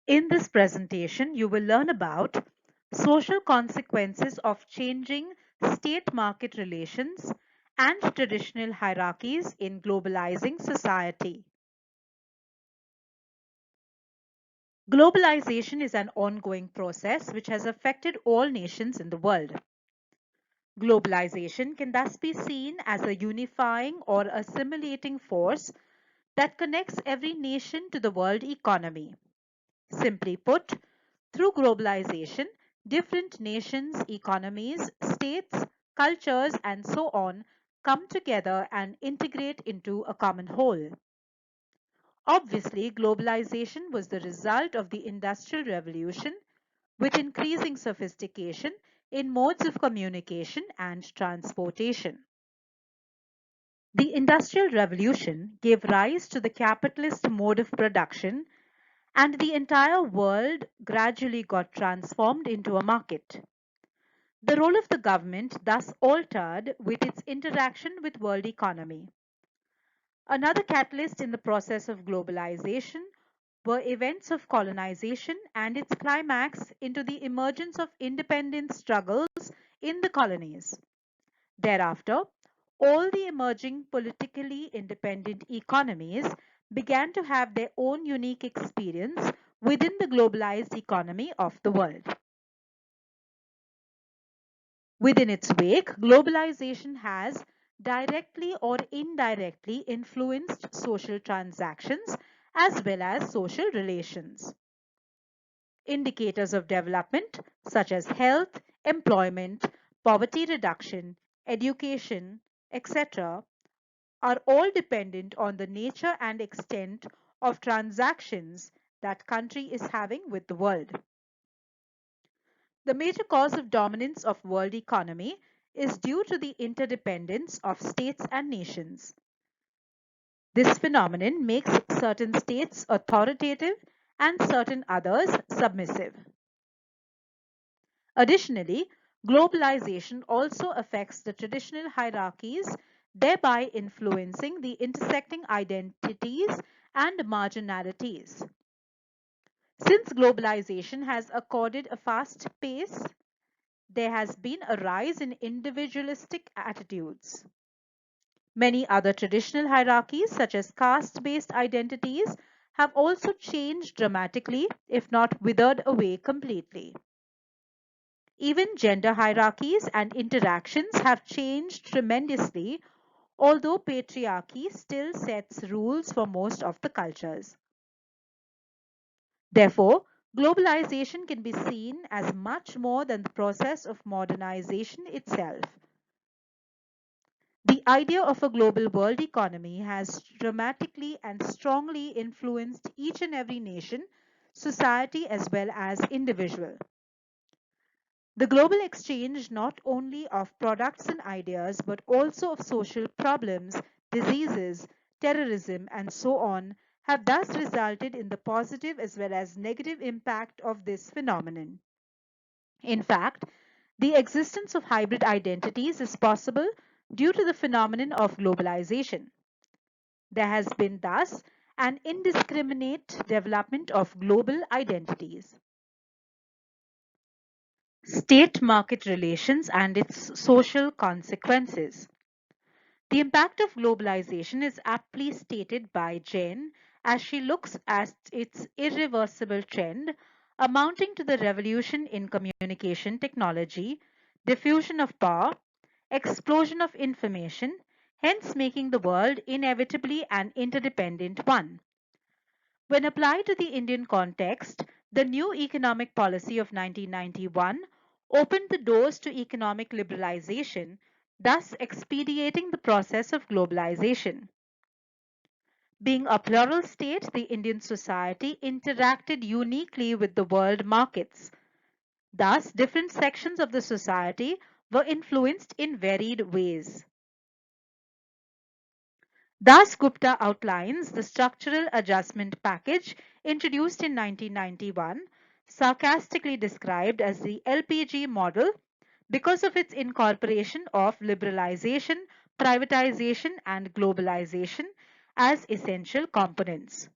In this presentation, you will learn about social consequences of changing state-market relations and traditional hierarchies in globalizing society. Globalization is an ongoing process which has affected all nations in the world. Globalization can thus be seen as a unifying or assimilating force that connects every nation to the world economy. Simply put, through globalization, different nations, economies, states, cultures, and so on come together and integrate into a common whole. Obviously, globalization was the result of the Industrial Revolution with increasing sophistication in modes of communication and transportation. The Industrial Revolution gave rise to the capitalist mode of production, and the entire world gradually got transformed into a market. The role of the government thus altered with its interaction with world economy. Another catalyst in the process of globalization were events of colonization and its climax into the emergence of independence struggles in the colonies. Thereafter, all the emerging politically independent economies began to have their own unique experience within the globalized economy of the world. Within its wake, globalization has directly or indirectly influenced social transactions as well as social relations. Indicators of development such as health, employment, poverty reduction, education, etc., are all dependent on the nature and extent of transactions that country is having with the world. The major cause of dominance of world economy is due to the interdependence of states and nations. This phenomenon makes certain states authoritative and certain others submissive. Additionally, globalization also affects the traditional hierarchies, thereby influencing the intersecting identities and marginalities. Since globalization has accorded a fast pace, there has been a rise in individualistic attitudes. Many other traditional hierarchies, such as caste-based identities, have also changed dramatically, if not withered away completely. Even gender hierarchies and interactions have changed tremendously, although patriarchy still sets rules for most of the cultures. Therefore, globalization can be seen as much more than the process of modernization itself. The idea of a global world economy has dramatically and strongly influenced each and every nation, society, as well as individual. The global exchange not only of products and ideas, but also of social problems, diseases, terrorism, and so on, have thus resulted in the positive as well as negative impact of this phenomenon. In fact, the existence of hybrid identities is possible due to the phenomenon of globalization. There has been thus an indiscriminate development of global identities. State-market relations and its social consequences. The impact of globalization is aptly stated by Jane as she looks at its irreversible trend amounting to the revolution in communication technology, diffusion of power, explosion of information, hence making the world inevitably an interdependent one. When applied to the Indian context, the new economic policy of 1991 opened the doors to economic liberalization, thus expediting the process of globalization. Being a plural state, the Indian society interacted uniquely with the world markets. Thus, different sections of the society were influenced in varied ways. Das Gupta outlines the structural adjustment package introduced in 1991, sarcastically described as the LPG model because of its incorporation of liberalization, privatization, and globalization as essential components.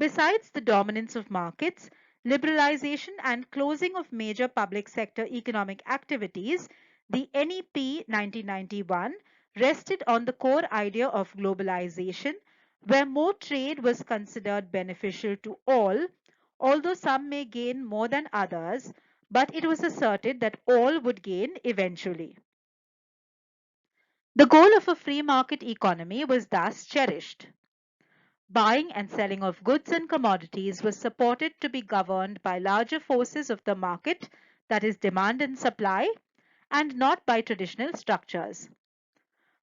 Besides the dominance of markets, liberalization and closing of major public sector economic activities, the NEP 1991 rested on the core idea of globalization, where more trade was considered beneficial to all, although some may gain more than others, but it was asserted that all would gain eventually. The goal of a free market economy was thus cherished. Buying and selling of goods and commodities was supported to be governed by larger forces of the market, that is, demand and supply, and not by traditional structures.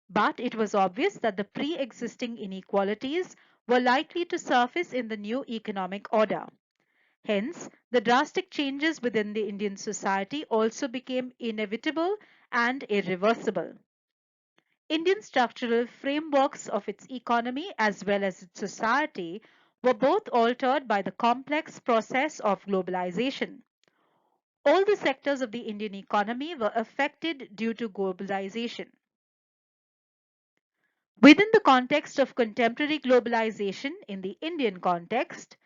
But it was obvious that the pre existing inequalities were likely to surface in the new economic order. Hence, the drastic changes within the Indian society also became inevitable and irreversible. Indian structural frameworks of its economy as well as its society were both altered by the complex process of globalization. All the sectors of the Indian economy were affected due to globalization. Within the context of contemporary globalization in the Indian context,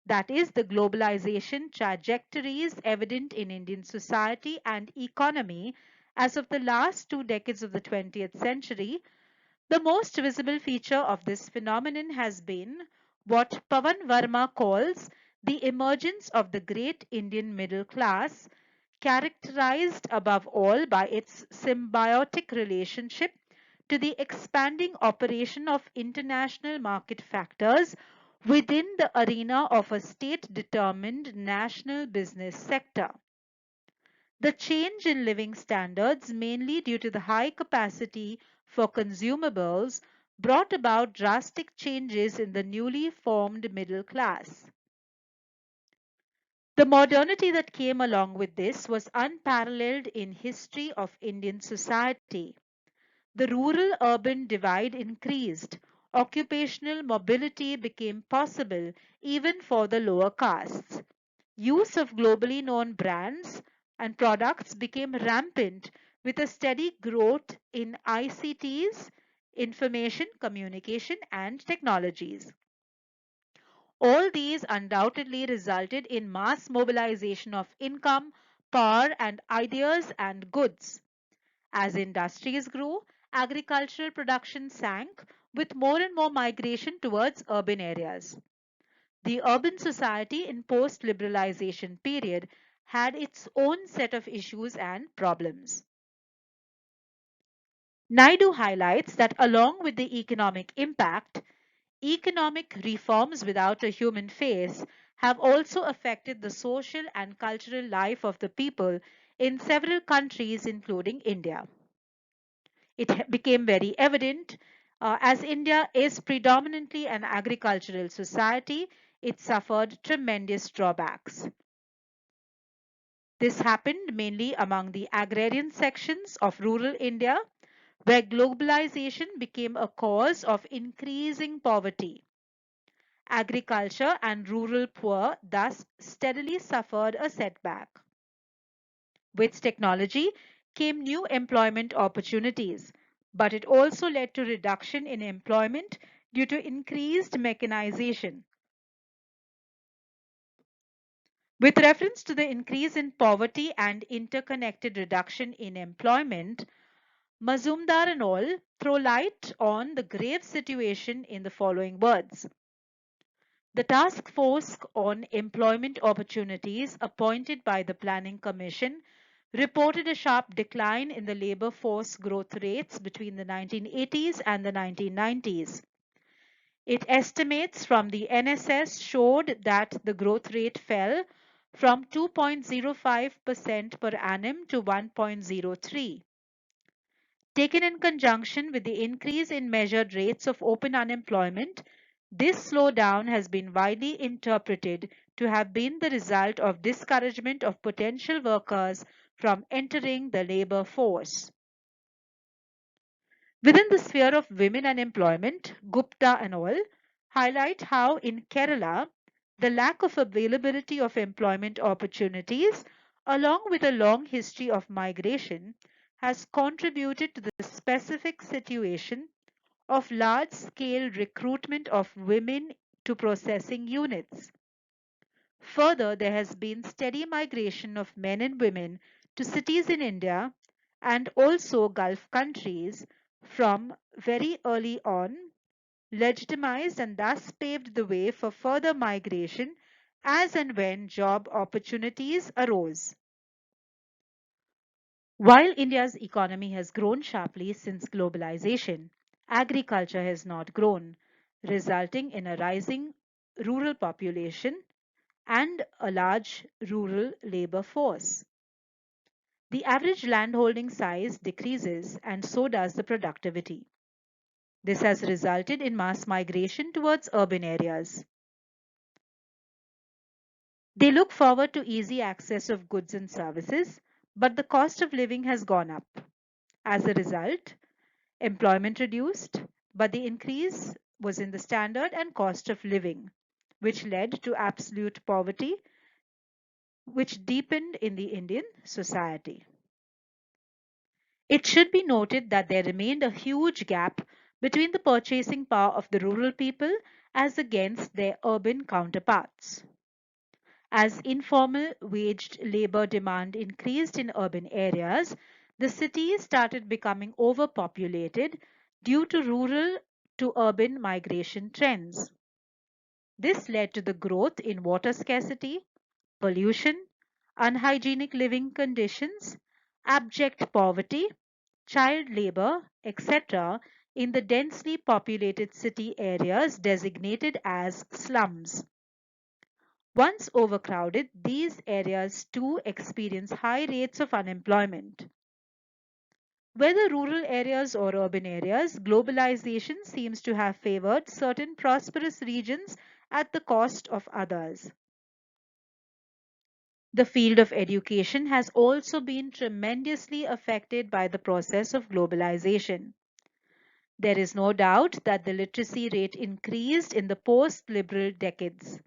that is, the globalization trajectories evident in Indian society and economy as of the last 2 decades of the 20th century, the most visible feature of this phenomenon has been what Pavan Verma calls the emergence of the great Indian middle class, characterized above all by its symbiotic relationship to the expanding operation of international market factors within the arena of a state determined national business sector. The change in living standards, mainly due to the high capacity for consumables, brought about drastic changes in the newly formed middle class. The modernity that came along with this was unparalleled in history of Indian society. The rural-urban divide increased. Occupational mobility became possible even for the lower castes. Use of globally known brands and products became rampant with a steady growth in ICTs, information, communication, and technologies. All these undoubtedly resulted in mass mobilization of income, power, and ideas and goods. As industries grew, agricultural production sank with more and more migration towards urban areas. The urban society in post-liberalization period had its own set of issues and problems. Naidu highlights that along with the economic impact, economic reforms without a human face have also affected the social and cultural life of the people in several countries including India. It became very evident as India is predominantly an agricultural society, it suffered tremendous drawbacks. This happened mainly among the agrarian sections of rural India, where globalization became a cause of increasing poverty. Agriculture and rural poor thus steadily suffered a setback. With technology came new employment opportunities, but it also led to reduction in employment due to increased mechanization. With reference to the increase in poverty and interconnected reduction in employment, Mazumdar and al. Throw light on the grave situation in the following words. The task force on employment opportunities appointed by the Planning Commission reported a sharp decline in the labor force growth rates between the 1980s and the 1990s. It estimates from the NSS showed that the growth rate fell from 2.05% per annum to 1.03. Taken in conjunction with the increase in measured rates of open unemployment, this slowdown has been widely interpreted to have been the result of discouragement of potential workers from entering the labor force. Within the sphere of women and employment, Gupta and all highlight how in Kerala, the lack of availability of employment opportunities, along with a long history of migration, has contributed to the specific situation of large scale recruitment of women to processing units. Further, there has been steady migration of men and women to cities in India and also Gulf countries from very early on, legitimized and thus paved the way for further migration as and when job opportunities arose. While India's economy has grown sharply since globalization, agriculture has not grown, resulting in a rising rural population and a large rural labor force. The average landholding size decreases and so does the productivity. This has resulted in mass migration towards urban areas. They look forward to easy access of goods and services, but the cost of living has gone up. As a result, employment reduced, but the increase was in the standard and cost of living, which led to absolute poverty, which deepened in the Indian society. It should be noted that there remained a huge gap between the purchasing power of the rural people as against their urban counterparts. As informal waged labor demand increased in urban areas, the cities started becoming overpopulated due to rural to urban migration trends. This led to the growth in water scarcity, pollution, unhygienic living conditions, abject poverty, child labor, etc., in the densely populated city areas designated as slums. Once overcrowded, these areas too experience high rates of unemployment. Whether rural areas or urban areas, globalization seems to have favored certain prosperous regions at the cost of others. The field of education has also been tremendously affected by the process of globalization. There is no doubt that the literacy rate increased in the post liberal decades.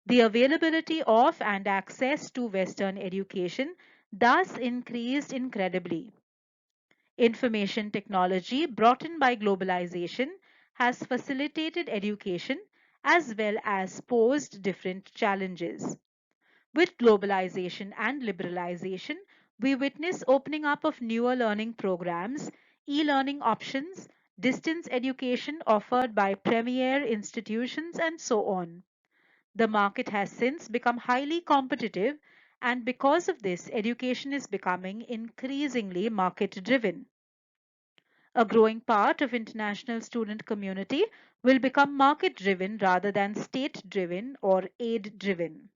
The availability of and access to Western education thus increased incredibly. Information technology brought in by globalization has facilitated education as well as posed different challenges. With globalization and liberalization, we witness opening up of newer learning programs, e-learning options, distance education offered by premier institutions, and so on. The market has since become highly competitive, and because of this, education is becoming increasingly market driven. A growing part of international student community will become market driven rather than state driven or aid driven.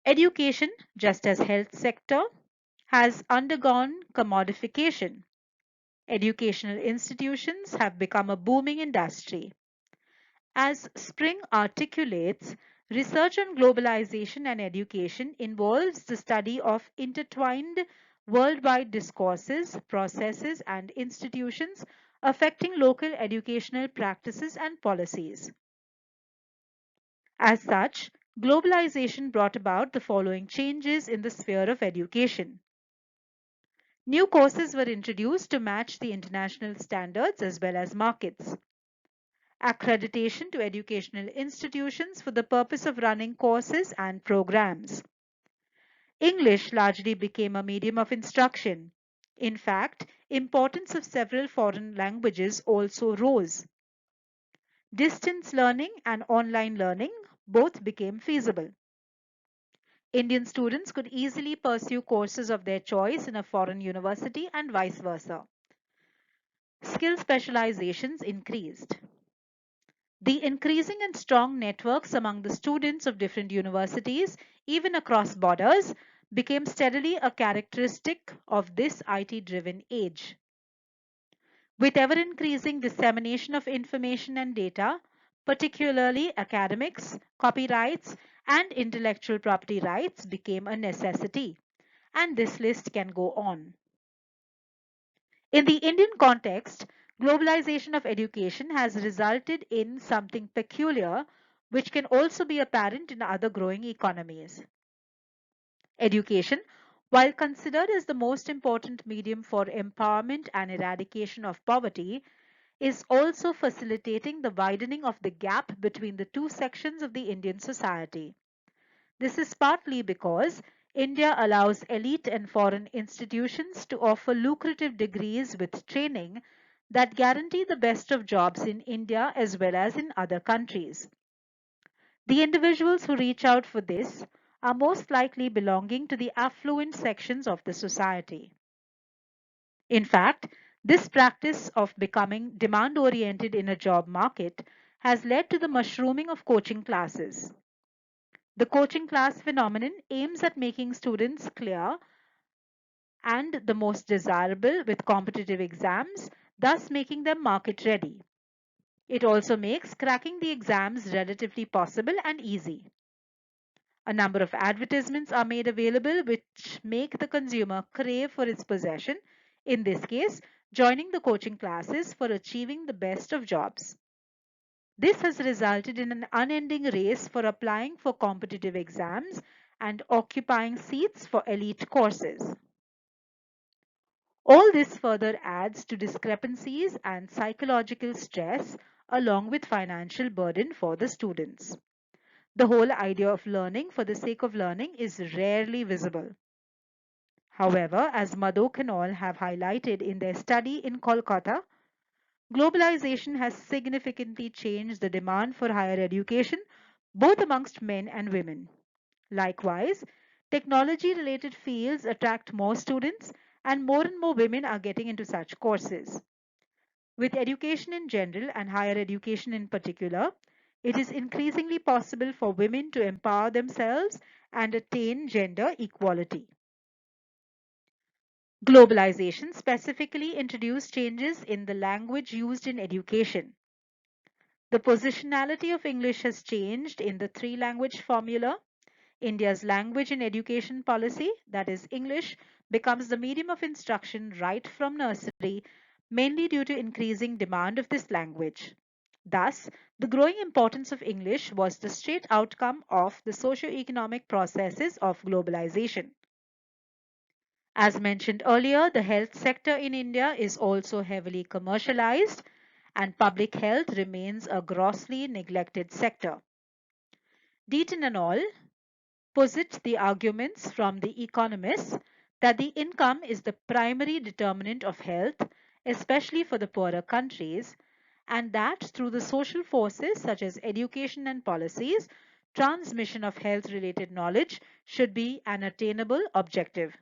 Education, just as health sector, has undergone commodification. Educational institutions have become a booming industry. As Spring articulates, research on globalization and education involves the study of intertwined worldwide discourses, processes, and institutions affecting local educational practices and policies. As such, globalization brought about the following changes in the sphere of education. New courses were introduced to match the international standards as well as markets. Accreditation to educational institutions for the purpose of running courses and programs. English largely became a medium of instruction. In fact, importance of several foreign languages also rose. Distance learning and online learning both became feasible. Indian students could easily pursue courses of their choice in a foreign university and vice versa. Skill specializations increased. The increasing and strong networks among the students of different universities, even across borders, became steadily a characteristic of this IT-driven age. With ever-increasing dissemination of information and data, particularly academics, copyrights, and intellectual property rights became a necessity, and this list can go on. In the Indian context, globalization of education has resulted in something peculiar which can also be apparent in other growing economies. Education, while considered as the most important medium for empowerment and eradication of poverty, is also facilitating the widening of the gap between the two sections of the Indian society. This is partly because India allows elite and foreign institutions to offer lucrative degrees with training that guarantee the best of jobs in India as well as in other countries. The individuals who reach out for this are most likely belonging to the affluent sections of the society. In fact, this practice of becoming demand oriented in a job market has led to the mushrooming of coaching classes. The coaching class phenomenon aims at making students clear and the most desirable with competitive exams, thus making them market ready. It also makes cracking the exams relatively possible and easy. A number of advertisements are made available which make the consumer crave for its possession, in this case, joining the coaching classes for achieving the best of jobs. This has resulted in an unending race for applying for competitive exams and occupying seats for elite courses. All this further adds to discrepancies and psychological stress along with financial burden for the students. The whole idea of learning for the sake of learning is rarely visible. However, as Madhok and all have highlighted in their study in Kolkata, globalization has significantly changed the demand for higher education both amongst men and women. Likewise, technology related fields attract more students and more women are getting into such courses. With education in general and higher education in particular, it is increasingly possible for women to empower themselves and attain gender equality. Globalization specifically introduced changes in the language used in education. The positionality of English has changed in the three language formula. India's language and education policy, that is English, becomes the medium of instruction right from nursery, mainly due to increasing demand of this language. Thus, the growing importance of English was the straight outcome of the socio-economic processes of globalization. As mentioned earlier, the health sector in India is also heavily commercialized and public health remains a grossly neglected sector. Deaton and al. Posit the arguments from the economists that the income is the primary determinant of health, especially for the poorer countries, and that through the social forces such as education and policies, transmission of health related knowledge should be an attainable objective.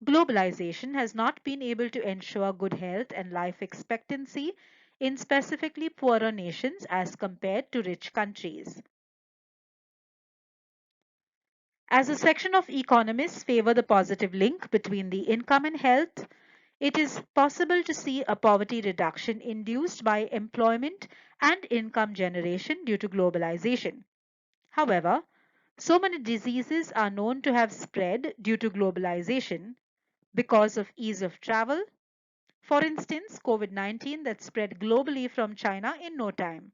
Globalization has not been able to ensure good health and life expectancy in specifically poorer nations as compared to rich countries. As a section of economists favor the positive link between the income and health, it is possible to see a poverty reduction induced by employment and income generation due to globalization. However, so many diseases are known to have spread due to globalization because of ease of travel. For instance, COVID-19 that spread globally from China in no time.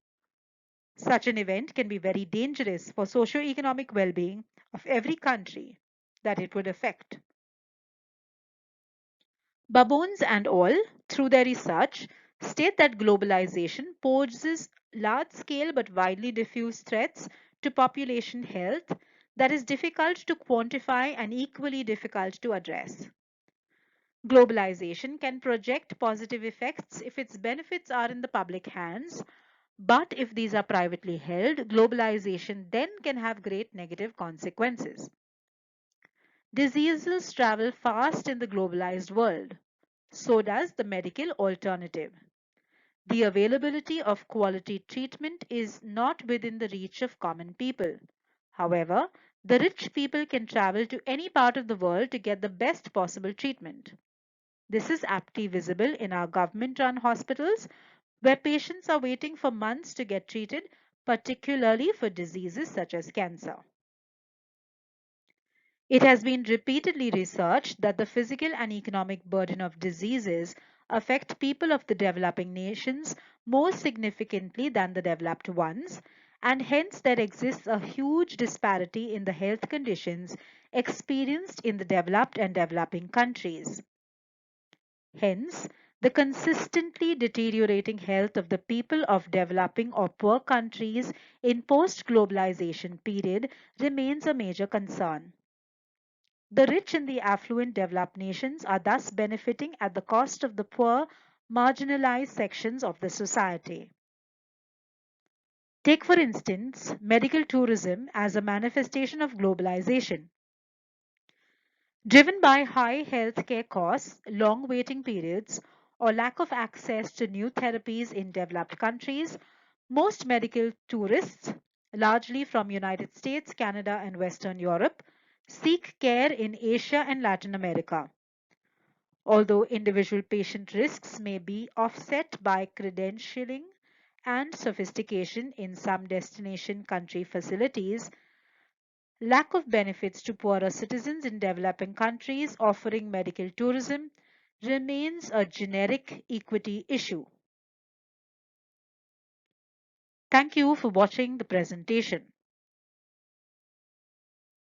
Such an event can be very dangerous for socio-economic well-being of every country that it would affect. Baboons and all, through their research, state that globalization poses large-scale but widely diffuse threats to population health that is difficult to quantify and equally difficult to address. Globalization can project positive effects if its benefits are in the public hands, but if these are privately held, globalization then can have great negative consequences. Diseases travel fast in the globalized world. So does the medical alternative. The availability of quality treatment is not within the reach of common people. However, the rich people can travel to any part of the world to get the best possible treatment. This is aptly visible in our government run hospitals where patients are waiting for months to get treated, particularly for diseases such as cancer. It has been repeatedly researched that the physical and economic burden of diseases affect people of the developing nations more significantly than the developed ones, and hence there exists a huge disparity in the health conditions experienced in the developed and developing countries. Hence, The consistently deteriorating health of the people of developing or poor countries in post-globalization period remains a major concern. The rich and the affluent developed nations are thus benefiting at the cost of the poor, marginalized sections of the society. Take, for instance, medical tourism as a manifestation of globalization. Driven by high healthcare costs, long waiting periods, or lack of access to new therapies in developed countries, most medical tourists, largely from United States, Canada, and Western Europe, seek care in Asia and Latin America. Although individual patient risks may be offset by credentialing and sophistication in some destination country facilities, lack of benefits to poorer citizens in developing countries offering medical tourism remains a generic equity issue. Thank you for watching the presentation.